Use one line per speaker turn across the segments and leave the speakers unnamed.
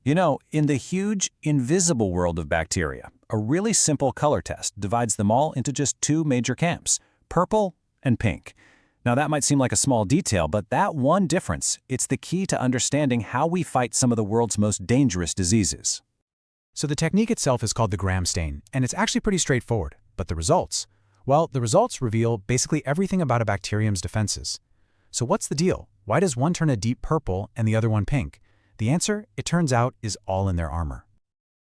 You know, in the huge, invisible world of bacteria, a really simple color test divides them all into just two major camps, purple and pink. Now that might seem like a small detail, but that one difference, it's the key to understanding how we fight some of the world's most dangerous diseases.
So the technique itself is called the Gram stain, and it's actually pretty straightforward. But the results? Well, the results reveal basically everything about a bacterium's defenses. So what's the deal? Why does one turn a deep purple and the other one pink? The answer, it turns out, is all in their armor.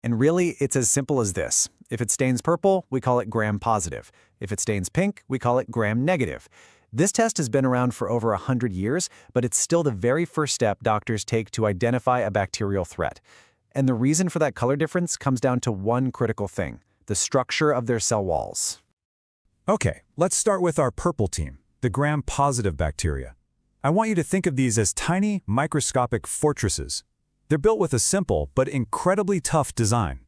And really, it's as simple as this. If it stains purple, we call it gram-positive. If it stains pink, we call it gram-negative. This test has been around for over 100 years, but it's still the very first step doctors take to identify a bacterial threat. And the reason for that color difference comes down to one critical thing: the structure of their cell walls.
Okay, let's start with our purple team, the gram-positive bacteria. I want you to think of these as tiny, microscopic fortresses. They're built with a simple but incredibly tough design.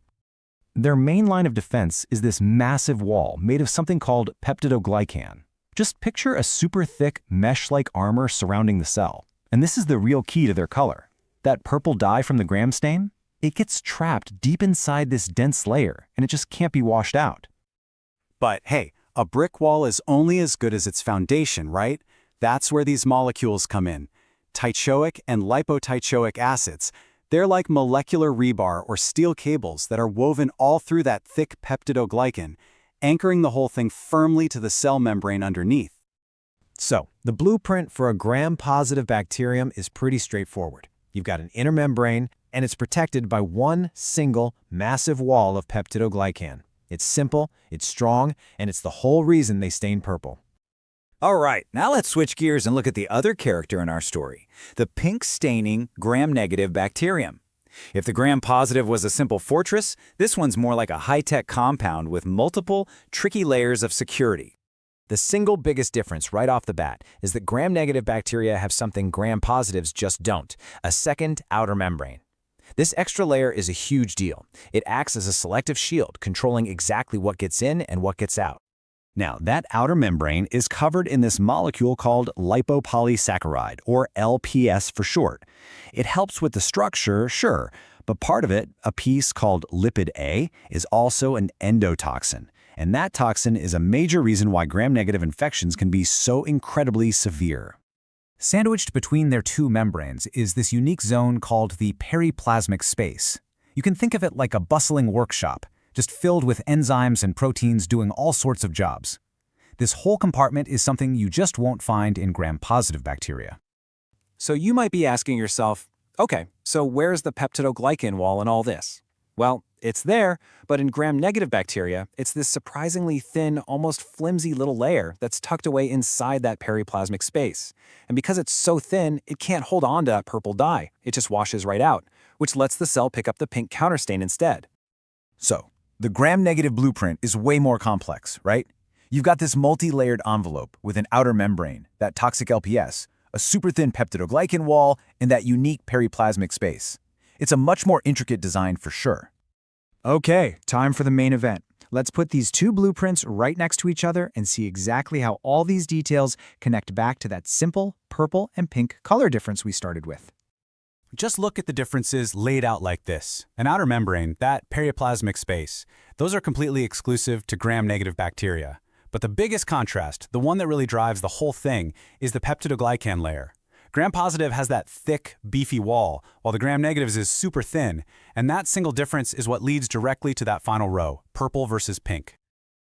Their main line of defense is this massive wall made of something called peptidoglycan. Just picture a super thick, mesh-like armor surrounding the cell. And this is the real key to their color. That purple dye from the gram stain, it gets trapped deep inside this dense layer, and it just can't be washed out.
But hey, a brick wall is only as good as its foundation, right? That's where these molecules come in. Teichoic and lipoteichoic acids. They're like molecular rebar or steel cables that are woven all through that thick peptidoglycan, anchoring the whole thing firmly to the cell membrane underneath. So, the blueprint for a gram-positive bacterium is pretty straightforward. You've got an inner membrane, and it's protected by one single, massive wall of peptidoglycan. It's simple, it's strong, and it's the whole reason they stain purple.
All right, now let's switch gears and look at the other character in our story, the pink-staining gram-negative bacterium. If the gram-positive was a simple fortress, this one's more like a high-tech compound with multiple, tricky layers of security.
The single biggest difference right off the bat is that gram-negative bacteria have something gram-positives just don't: a second outer membrane. This extra layer is a huge deal. It acts as a selective shield, controlling exactly what gets in and what gets out. Now, that outer membrane is covered in this molecule called lipopolysaccharide, or LPS for short. It helps with the structure, sure, but part of it, a piece called lipid A, is also an endotoxin. And that toxin is a major reason why gram-negative infections can be so incredibly severe.
Sandwiched between their two membranes is this unique zone called the periplasmic space. You can think of it like a bustling workshop, just filled with enzymes and proteins doing all sorts of jobs. This whole compartment is something you just won't find in gram-positive bacteria.
So you might be asking yourself, okay, so where's the peptidoglycan wall in all this? Well, it's there, but in gram-negative bacteria, it's this surprisingly thin, almost flimsy little layer that's tucked away inside that periplasmic space. And because it's so thin, it can't hold on to that purple dye. It just washes right out, which lets the cell pick up the pink counterstain instead.
So, the gram-negative blueprint is way more complex, right? You've got this multi-layered envelope with an outer membrane, that toxic LPS, a super thin peptidoglycan wall, and that unique periplasmic space. It's a much more intricate design for sure.
Okay, time for the main event. Let's put these two blueprints right next to each other and see exactly how all these details connect back to that simple purple and pink color difference we started with.
Just look at the differences laid out like this. An outer membrane, that periplasmic space, those are completely exclusive to gram-negative bacteria. But the biggest contrast, the one that really drives the whole thing, is the peptidoglycan layer. Gram-positive has that thick, beefy wall, while the gram-negatives is super thin, and that single difference is what leads directly to that final row, purple versus pink.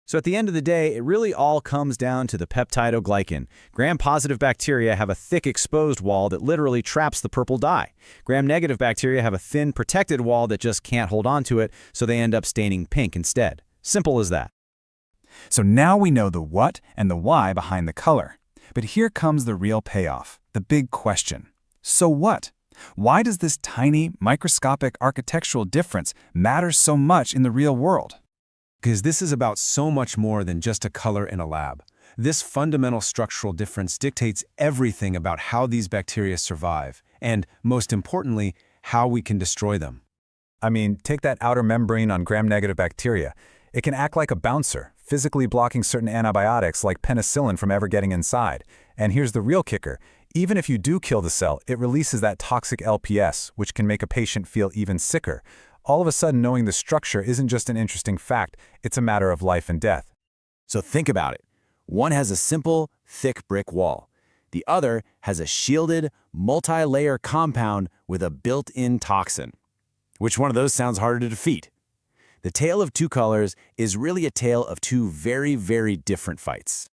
So at the end of the day, it really all comes down to the peptidoglycan. Gram-positive bacteria have a thick exposed wall that literally traps the purple dye. Gram-negative bacteria have a thin protected wall that just can't hold on to it, so they end up staining pink instead. Simple as that.
So now we know the what and the why behind the color. But here comes the real payoff, the big question. So what? Why does this tiny, microscopic architectural difference matter so much in the real world?
Because this is about so much more than just a color in a lab. This fundamental structural difference dictates everything about how these bacteria survive, and, most importantly, how we can destroy them.
I mean, take that outer membrane on gram-negative bacteria. It can act like a bouncer, physically blocking certain antibiotics like penicillin from ever getting inside. And here's the real kicker.
Even if you do kill the cell, it releases that toxic LPS, which can make a patient feel even sicker. All of a sudden, knowing the structure isn't just an interesting fact, it's a matter of life and death.
So think about it. One has a simple, thick brick wall. The other has a shielded, multi-layer compound with a built-in toxin. Which one of those sounds harder to defeat? The tale of two colors is really a tale of two very, very different fights.